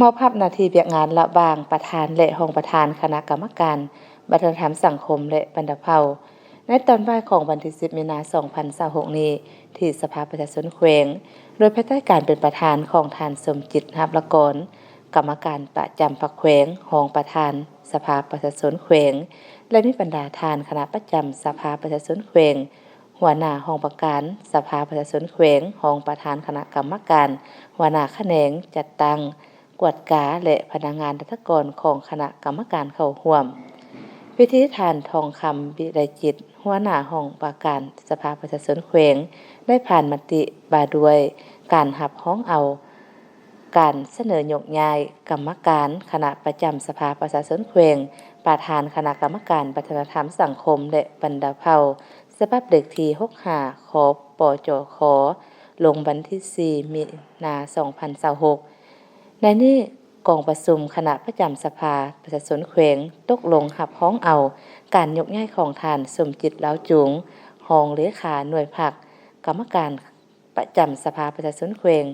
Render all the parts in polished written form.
มอบหน้าที่เวียกงานระหว่างประธานและรองประธานคณะกรรมการวัฒนธรรมสังคมและบรรพเผ่าในตอนบ่ายของวันที่10 มีนาคม 2026 นี้ที่สภาประชาชนแขวงโดยภายใต้การเป็นประธานของท่านสมจิตหาบละกรกรรมการประจำพรรคแขวงรองประธานสภาประชาชนแขวงและมีบรรดาทานคณะประจำสภาประชาชนแขวงหัวหน้าห้องประการสภาประชาชนแขวงรองประธานคณะกรรมการหัวหน้าแขนงจัดตั้งกวดกาและพนักงานรัฐกรของคณะกรรมการเข้าร่วมพิธีทานทองคำวิไลจิตหัวหน้าห้องประการสภาประชาชนแขวงได้ผ่านมติว่าด้วยการรับร้องเอาการเสนอยกย้ายกรรมการคณะประจำสภาประชาชนแขวงประธานคณะกรรมการวัฒนธรรมสังคมและบรรพเผ่าฉบับเลขที่65ขปจขลงวันที่4 มีนาคม 2026ในนี้กองประชุมคณะประจำสภาประชาชนแขวงตกลงรับร้องเอาการยกย้ายของท่านสมจิตเล้าจุงรองเลขาหน่วยพรรคกรรมการประจำสภาประชาชนแขวง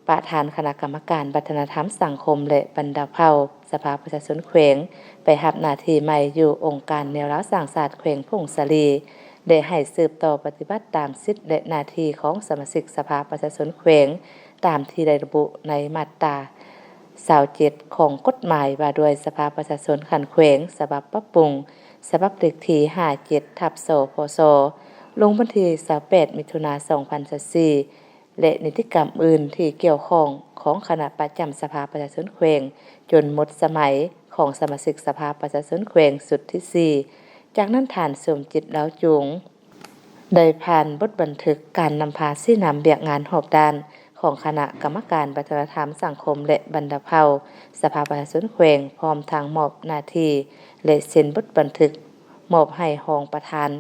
ประธานคณะกรรมการวัฒนธรรมสังคมและบรรพเผ่าสภาประชาชนแขวงไปรับหน้าที่ใหม่อยู่องค์การแนวร้าวสร้างศาสตร์แขวงพงศาลีได้ให้สืบต่อปฏิบัติตามสิทธิและหน้าที่ของสมาชิกสภาประชาชนแขวงตามที่ได้ระบุในมาตรา27ของกฎหมายว่าด้วยสภาประชาชนขันแขวงฉบับปรับปรุงฉบับเลขที่57/สพศลงวันที่28 มิถุนายน 2024และนิติกรรมอื่นที่เกี่ยวข้องของคณะประจำสภาประชาชนแขวงจนหมดสมัยของสมาชิกสภาประชาชนแขวงสุดที่4จากนั้นท่านสมจิตเล้าจุงได้ผ่านบทบันทึกการนำพาชี้นำเบียกงานหอบด้านของคณะกรรมการวัฒนธรรมสังคมและบรรพเผ่าสภาประชาชนแขวงพร้อมทางมอบหน้าที่และเซ็นบทบันทึกมอบให้รองประธาน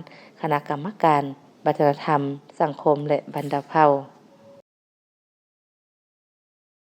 คณะกรรมการวัฒนธรรมสังคมและบรรพเผ่า